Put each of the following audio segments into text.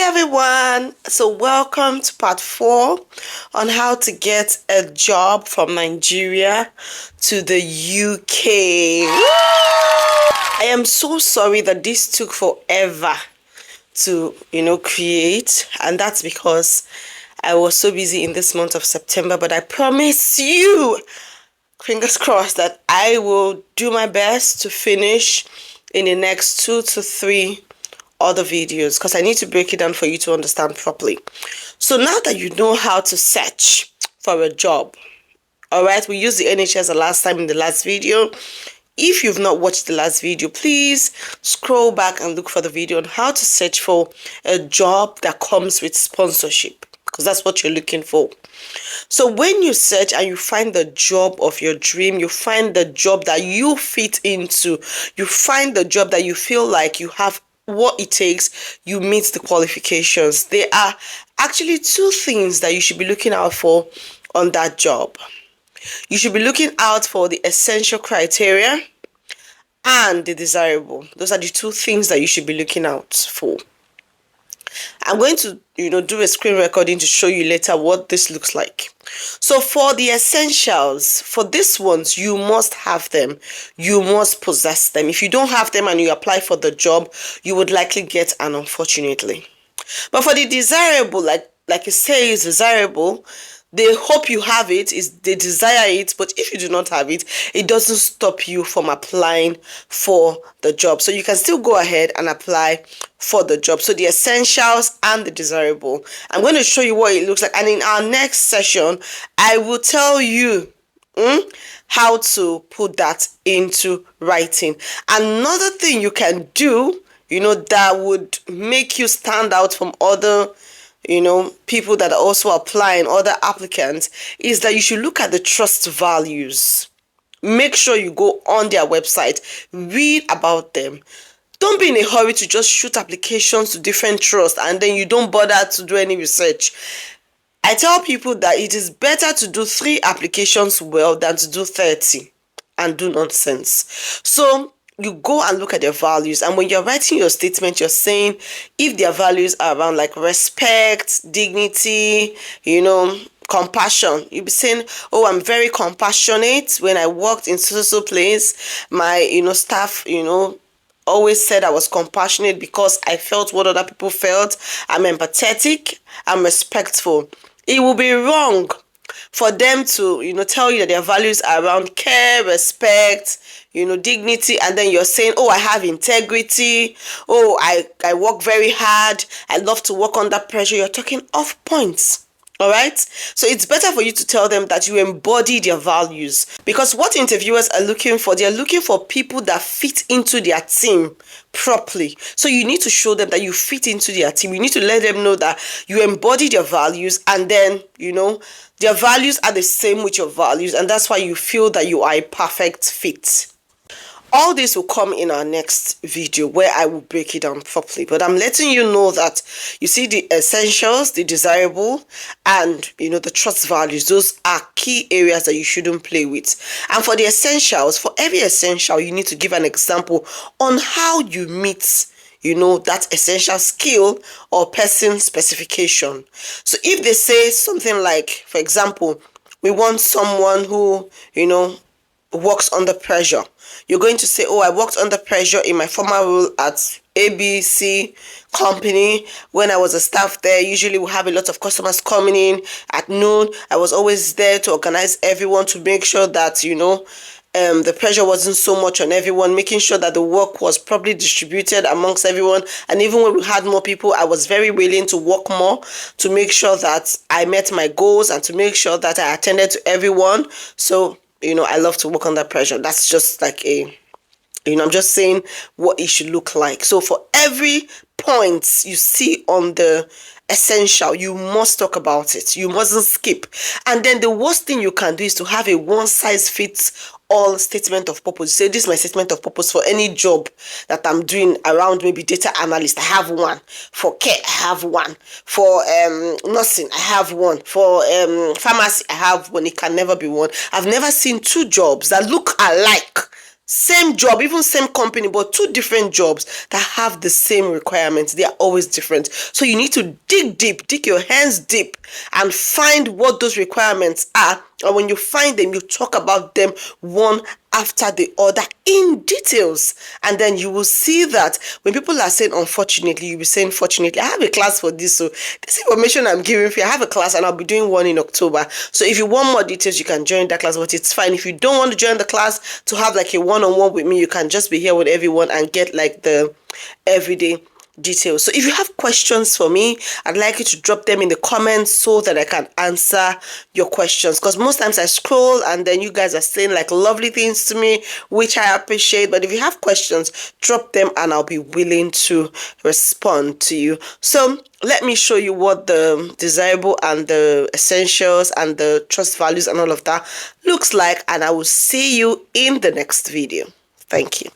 Everyone, so welcome to part 4 on how to get a job from Nigeria to the UK. I am so sorry that this took forever to create, and that's because I was so busy in this month of September, but I promise you, fingers crossed, that I will do my best to finish in the next 2 to 3 other videos, because I need to break it down for you to understand properly. So now that you know how to search for a job, all right, we used the NHS the last time in the last video. If you've not watched the last video, please scroll back and look for the video on how to search for a job that comes with sponsorship, because that's what you're looking for. So when you search and you find the job of your dream, you find the job that you fit into, you find the job that you feel like you have what it takes, you meet the qualifications. There are actually 2 things that you should be looking out for on that job. You should be looking out for the essential criteria and the desirable. Those are the 2 things that you should be looking out for. I'm going to do a screen recording to show you later what this looks like. So for the essentials, for these ones, you must have them. You must possess them. If you don't have them and you apply for the job, you would likely get an unfortunately. But for the desirable, like it says desirable, they hope you have it, they desire it, but if you do not have it, it doesn't stop you from applying for the job. So you can still go ahead and apply for the job. So the essentials and the desirable. I'm going to show you what it looks like, and in our next session, I will tell you how to put that into writing. Another thing you can do, that would make you stand out from other people that are also applying, other applicants, is that you should look at the trust values. Make sure you go on their website, read about them. Don't be in a hurry to just shoot applications to different trusts and then you don't bother to do any research. I tell people that it is better to do 3 applications well than to do 30 and do nonsense. So you go and look at their values, and when you're writing your statement, you're saying if their values are around like respect, dignity, compassion. You'll be saying, oh, I'm very compassionate. When I worked in so place, my staff always said I was compassionate because I felt what other people felt. I'm empathetic, I'm respectful. It will be wrong for them to tell you that their values are around care, respect, dignity, and then you're saying, oh, I have integrity, oh, I work very hard, I love to work under pressure. You're talking off points. All right, so it's better for you to tell them that you embody their values, because what interviewers are looking for, they're looking for people that fit into their team properly. So you need to show them that you fit into their team. You need to let them know that you embody their values, and then their values are the same with your values, and that's why you feel that you are a perfect fit. All this will come in our next video where I will break it down properly. But I'm letting you know that you see the essentials, the desirable, and the trust values. Those are key areas that you shouldn't play with. And for the essentials, for every essential, you need to give an example on how you meet that essential skill or person specification. So if they say something like, for example, we want someone who works under pressure, you're going to say, oh, I worked under pressure in my former role at ABC company. When I was a staff there, usually we have a lot of customers coming in at noon. I was always there to organize everyone, to make sure that the pressure wasn't so much on everyone, making sure that the work was properly distributed amongst everyone. And even when we had more people, I was very willing to work more to make sure that I met my goals and to make sure that I attended to everyone. So I love to work under pressure. That's just like I'm just saying what it should look like. So for every point you see on the essential, you must talk about it. You mustn't skip. And then the worst thing you can do is to have a one-size-fits-all statement of purpose. Say, this is my statement of purpose for any job that I'm doing around maybe data analyst. I have one. For care, I have one. For nursing, I have one. For pharmacy, I have one. It can never be one. I've never seen 2 jobs that look alike Same job, even same company, but two different jobs that have the same requirements. They are always different. So you need to dig deep, dig your hands deep, and find what those requirements are. And when you find them, you talk about them one after the other in details. And then you will see that when people are saying unfortunately, you'll be saying fortunately. I have a class for this. So this information I'm giving for you, I have a class and I'll be doing one in October. So if you want more details, you can join that class, but it's fine. If you don't want to join the class to have like a one-on-one with me, you can just be here with everyone and get like the everyday details. So if you have questions for me, I'd like you to drop them in the comments so that I can answer your questions, because most times I scroll and then you guys are saying like lovely things to me, which I appreciate. But if you have questions, drop them and I'll be willing to respond to you. So let me show you what the desirable and the essentials and the trust values and all of that looks like, and I will see you in the next video. Thank you.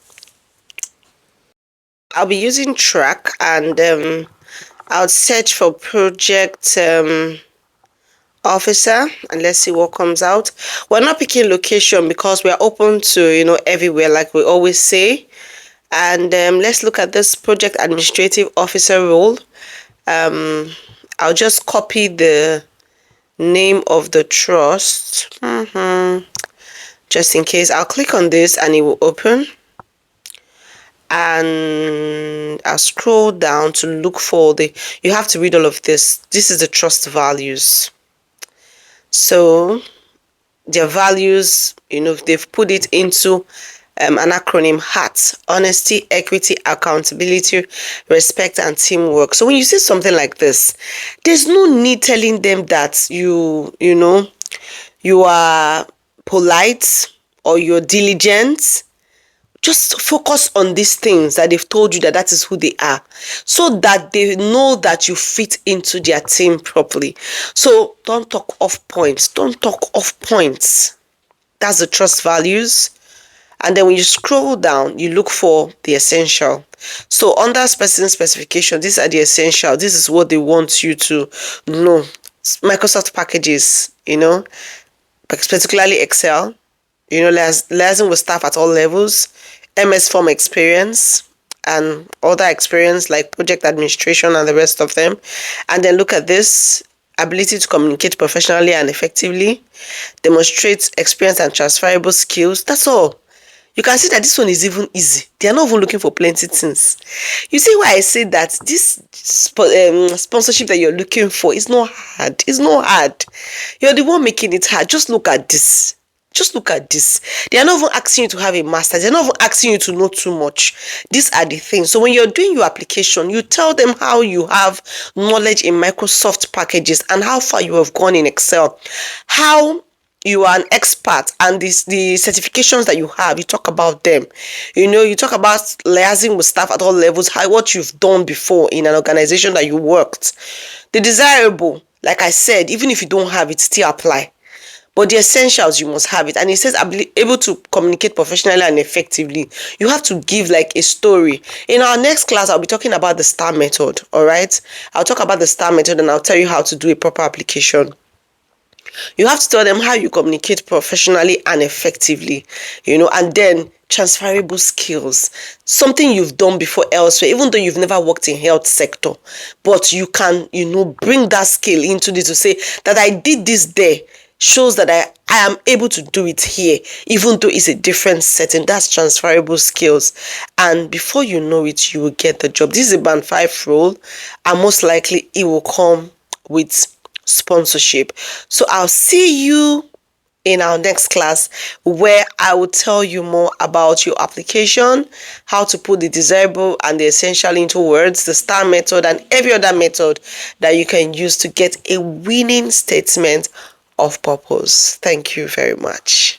I'll be using Trac, and I'll search for project officer, and let's see what comes out. We're not picking location because we're open to everywhere, like we always say. And let's look at this project administrative officer role. I'll just copy the name of the trust just in case. I'll click on this and it will open, and I'll scroll down to look for you have to read all of this. This is the trust values. So their values, they've put it into an acronym: HAT: honesty, equity, accountability, respect, and teamwork. So when you see something like this, there's no need telling them that you are polite or you're diligent. Just focus on these things that they've told you that is who they are, so that they know that you fit into their team properly. So don't talk off points. Don't talk off points. That's the trust values. And then when you scroll down, you look for the essential. So under person specification, these are the essential. This is what they want you to know. Microsoft packages, particularly Excel. Liaising with staff at all levels, MS Form experience, and other experience like project administration and the rest of them. And then look at this: ability to communicate professionally and effectively, demonstrate experience and transferable skills. That's all. You can see that this one is even easy. They are not even looking for plenty things. You see why I say that this sponsorship that you're looking for is not hard. It's not hard. You're the one making it hard. Just look at this. Just look at this. They are not even asking you to have a master's. They're not even asking you to know too much. These are the things. So when you're doing your application, you tell them how you have knowledge in Microsoft packages and how far you have gone in Excel, how you are an expert, and the certifications that you have. You talk about them. You talk about liaising with staff at all levels, what you've done before in an organization that you worked. The desirable, like I said, even if you don't have it, still apply. But the essentials, you must have it. And it says able to communicate professionally and effectively. You have to give like a story. In our next class, I'll be talking about the STAR method. All right. I'll talk about the STAR method and I'll tell you how to do a proper application. You have to tell them how you communicate professionally and effectively, and then transferable skills, something you've done before elsewhere, even though you've never worked in health sector, but you can, bring that skill into this to say that I did this there. Shows that I am able to do it here, even though it's a different setting. That's transferable skills. And before you know it, you will get the job. This is a band 5 role, and most likely it will come with sponsorship. So I'll see you in our next class, where I will tell you more about your application, how to put the desirable and the essential into words, the STAR method, and every other method that you can use to get a winning statement of purpose. Thank you very much.